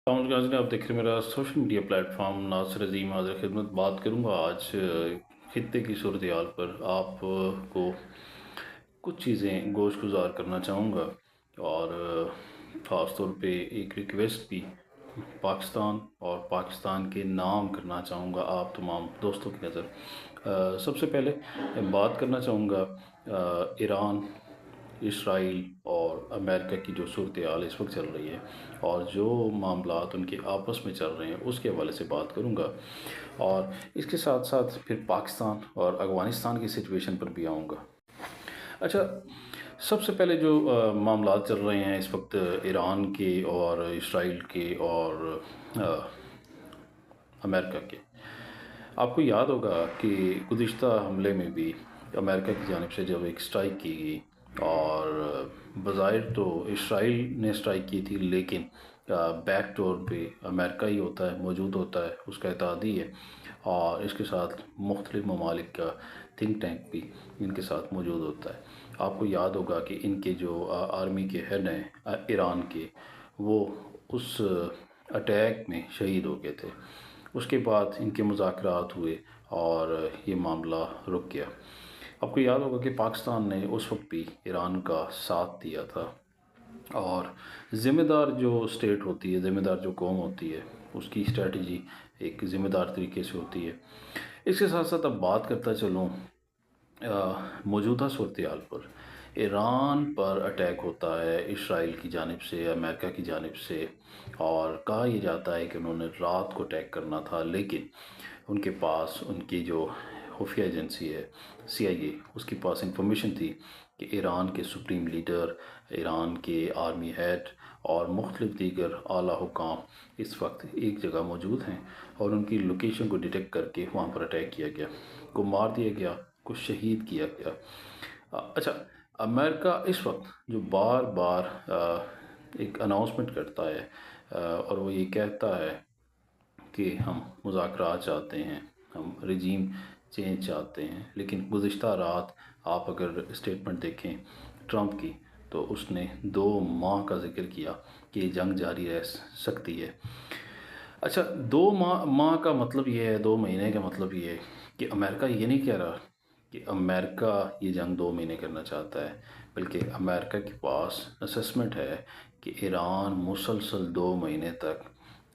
नाज़रीन, आप देख रहे हैं मेरा सोशल मीडिया प्लेटफॉर्म नासिर अज़ीम हाज़िर खिदमत। बात करूंगा आज खित्ते की सूरत हाल पर। आप को कुछ चीज़ें गोश गुजार करना चाहूँगा और ख़ास तौर पे एक रिक्वेस्ट भी पाकिस्तान और पाकिस्तान के नाम करना चाहूँगा आप तमाम दोस्तों की नज़र। सबसे पहले बात करना चाहूँगा ईरान, इसराइल और अमेरिका की जो सूरत हाल इस वक्त चल रही है और जो मामलात उनके आपस में चल रहे हैं उसके हवाले से बात करूंगा, और इसके साथ साथ फिर पाकिस्तान और अफ़गानिस्तान की सिचुएशन पर भी आऊँगा। अच्छा, सबसे पहले जो मामलात चल रहे हैं इस वक्त ईरान के और इसराइल के और अ, अमेरिका के। आपको याद होगा कि गुज़िश्ता हमले में भी अमेरिका की जानिब से जब एक स्ट्राइक की गई, और बज़ाहिर तो इसराइल ने स्ट्राइक की थी, लेकिन बैक डोर पे अमेरिका ही होता है, मौजूद होता है, उसका इत्तेहादी है, और इसके साथ मुख्तलिफ़ ममालिक का थिंक टैंक भी इनके साथ मौजूद होता है। आपको याद होगा कि इनके जो आर्मी के हेड हैं ईरान के, वो उस अटैक में शहीद हो गए थे। उसके बाद इनके मुज़ाकरात हुए और ये मामला रुक गया। आपको याद होगा कि पाकिस्तान ने उस वक्त भी ईरान का साथ दिया था, और ज़िम्मेदार जो स्टेट होती है, ज़िम्मेदार जो कौम होती है, उसकी स्ट्रेटजी एक ज़िम्मेदार तरीके से होती है। इसके साथ साथ अब बात करता चलूँ मौजूदा सूरत हाल पर। ईरान पर अटैक होता है इसराइल की जानिब से, अमेरिका की जानिब से, और कहा यह जाता है कि उन्होंने रात को अटैक करना था, लेकिन उनके पास उनकी जो खुफिया एजेंसी है CIA, उसके पास इंफॉर्मेशन थी कि ईरान के सुप्रीम लीडर, ईरान के आर्मी हेड और मुख्तलिफ दीगर आला हुकाम इस वक्त एक जगह मौजूद हैं, और उनकी लोकेशन को डिटेक्ट करके वहाँ पर अटैक किया गया, को मार दिया गया, को शहीद किया गया। अच्छा, अमेरिका इस वक्त जो बार बार एक अनाउंसमेंट करता है और वो ये कहता है कि हम मुज़ाकरात चाहते हैं, हम रजीम चेंज चाहते हैं, लेकिन गुज़िश्ता रात आप अगर स्टेटमेंट देखें ट्रंप की, तो उसने 2 माह का जिक्र किया कि जंग जारी रह सकती है। अच्छा, 2 माह का मतलब ये है, 2 महीने का मतलब ये है कि अमेरिका ये नहीं कह रहा कि अमेरिका ये जंग 2 महीने करना चाहता है, बल्कि अमेरिका के पास असेसमेंट है कि ईरान मुसलसल 2 महीने तक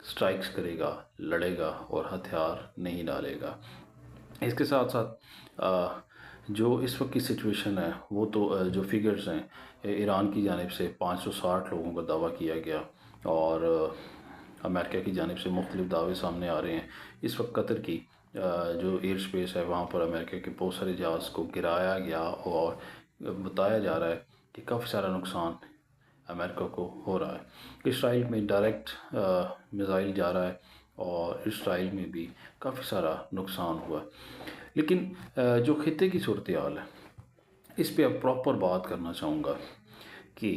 स्ट्राइक्स करेगा, लड़ेगा और हथियार नहीं डालेगा। इसके साथ साथ जो इस वक्त की सिचुएशन है वो तो जो फिगर्स हैं, ईरान की जानिब से 560 लोगों का दावा किया गया, और अमेरिका की जानिब से मुख्तलिफ दावे सामने आ रहे हैं। इस वक्त कतर की जो एयर स्पेस है वहाँ पर अमेरिका के बहुत सारे जहाज़ को गिराया गया, और बताया जा रहा है कि काफ़ी सारा नुकसान अमेरिका को हो रहा है। इसराइल में डायरेक्ट मिसाइल जा रहा है, और इसराइल में भी काफ़ी सारा नुकसान हुआ। लेकिन जो खित्ते की सूरत हाल है, इस पे अब प्रॉपर बात करना चाहूँगा कि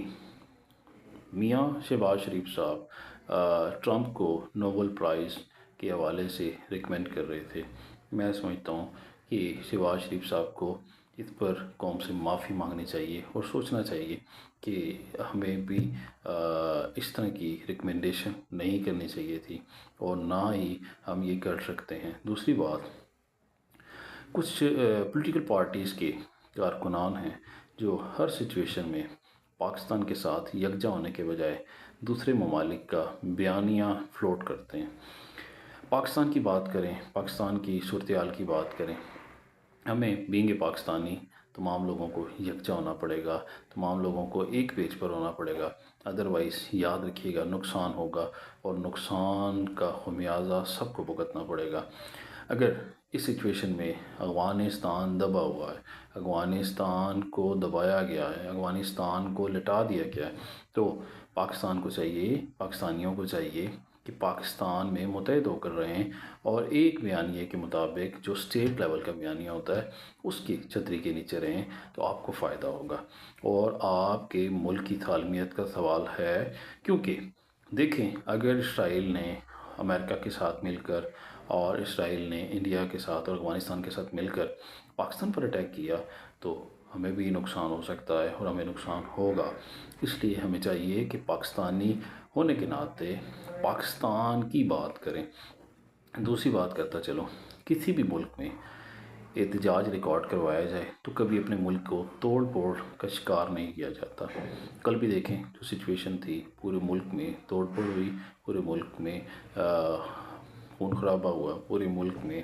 मियाँ शहबाज शरीफ साहब ट्रंप को नोबेल प्राइज़ के हवाले से रिकमेंड कर रहे थे। मैं समझता हूँ कि शहबाज शरीफ साहब को इस पर कौम से माफ़ी मांगनी चाहिए और सोचना चाहिए कि हमें भी इस तरह की रिकमेंडेशन नहीं करनी चाहिए थी, और ना ही हम ये कर सकते हैं। दूसरी बात, कुछ पॉलिटिकल पार्टीज़ के कारकुनान हैं जो हर सिचुएशन में पाकिस्तान के साथ यकजा होने के बजाय दूसरे ममालिक का बयानिया फ्लोट करते हैं। पाकिस्तान की बात करें, पाकिस्तान की सूरत हाल की बात करें, हमें बीइंग ए पाकिस्तानी तमाम लोगों को यकजा होना पड़ेगा, तमाम लोगों को एक पेज पर होना पड़ेगा। अदरवाइज़ याद रखिएगा नुकसान होगा, और नुकसान का खमियाजा सबको भुगतना पड़ेगा। अगर इस सिचुएशन में अफ़गानिस्तान दबा हुआ है, अफ़गानिस्तान को दबाया गया है, अफ़गानिस्तान को लिटा दिया गया है, तो पाकिस्तान को चाहिए, पाकिस्तानियों को चाहिए कि पाकिस्तान में मुत्तहिद होकर रहें, और एक बयानिए के मुताबिक जो स्टेट लेवल का बयानिया होता है उसकी छतरी के नीचे रहें, तो आपको फ़ायदा होगा और आपके मुल्क की थालमियत का सवाल है। क्योंकि देखें, अगर इसराइल ने अमेरिका के साथ मिलकर, और इसराइल ने इंडिया के साथ और अफ़गानिस्तान के साथ मिलकर पाकिस्तान पर अटैक किया, तो हमें भी नुकसान हो सकता है और हमें नुकसान होगा। इसलिए हमें चाहिए कि पाकिस्तानी ہونے کے ناطے پاکستان کی بات کریں۔ دوسری بات کرتا چلو، کسی بھی ملک میں احتجاج ریکارڈ کروایا جائے تو کبھی اپنے ملک کو توڑ پھوڑ کا شکار نہیں کیا جاتا۔ کل بھی دیکھیں جو سچویشن تھی، پورے ملک میں توڑ پھوڑ ہوئی، پورے ملک میں خون خرابہ ہوا، پورے ملک میں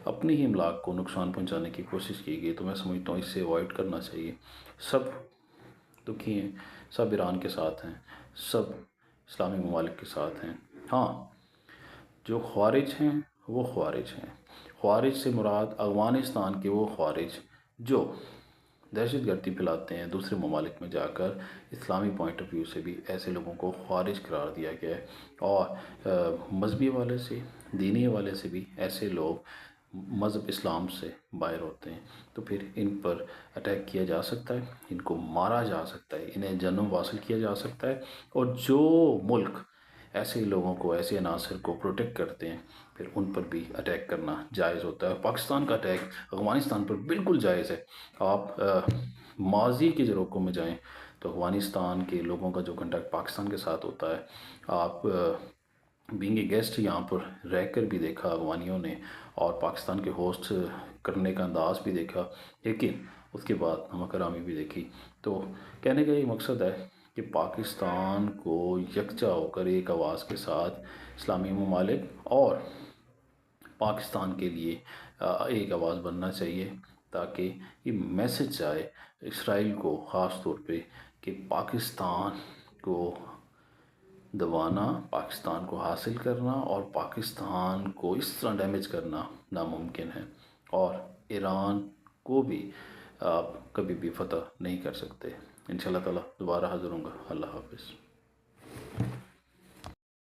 اپنی ہی املاک کو نقصان پہنچانے کی کوشش کی گئی۔ تو میں سمجھتا ہوں اس سے اوائڈ کرنا چاہیے۔ سب دکھی ہیں، سب ایران کے ساتھ ہیں، سب اسلامی ممالک کے ساتھ ہیں۔ ہاں، جو خوارج ہیں وہ خوارج ہیں۔ خوارج سے مراد افغانستان کے وہ خوارج جو دہشت گردی پھیلاتے ہیں دوسرے ممالک میں جا کر۔ اسلامی پوائنٹ آف ویو سے بھی ایسے لوگوں کو خوارج قرار دیا گیا ہے، اور مذہبی حوالے سے، دینی حوالے سے بھی ایسے لوگ مذہب اسلام سے باہر ہوتے ہیں تو پھر ان پر اٹیک کیا جا سکتا ہے، ان کو مارا جا سکتا ہے، انہیں جنم حاصل کیا جا سکتا ہے۔ اور جو ملک ایسے لوگوں کو، ایسے عناصر کو پروٹیکٹ کرتے ہیں، پھر ان پر بھی اٹیک کرنا جائز ہوتا ہے۔ پاکستان کا اٹیک افغانستان پر بالکل جائز ہے۔ آپ ماضی کے رقوں میں جائیں تو افغانستان کے لوگوں کا جو کنٹیکٹ پاکستان کے ساتھ ہوتا ہے، آپ بینگ اے گیسٹ یہاں پر رہ کر بھی دیکھا افغانیوں نے، اور پاکستان کے ہوسٹ کرنے کا انداز بھی دیکھا، لیکن اس کے بعد ہم کرامی بھی دیکھی۔ تو کہنے کا یہ مقصد ہے کہ پاکستان کو یکجا ہو کر ایک آواز کے ساتھ اسلامی ممالک اور پاکستان کے لیے ایک آواز بننا چاہیے، تاکہ یہ میسج جائے اسرائیل کو خاص طور پہ کہ پاکستان کو دبانا، پاکستان کو حاصل کرنا اور پاکستان کو اس طرح ڈیمیج کرنا ناممکن ہے، اور ایران کو بھی آپ کبھی بھی فتح نہیں کر سکتے۔ انشاءاللہ تعالیٰ دوبارہ حاضر ہوں گا۔ اللہ حافظ۔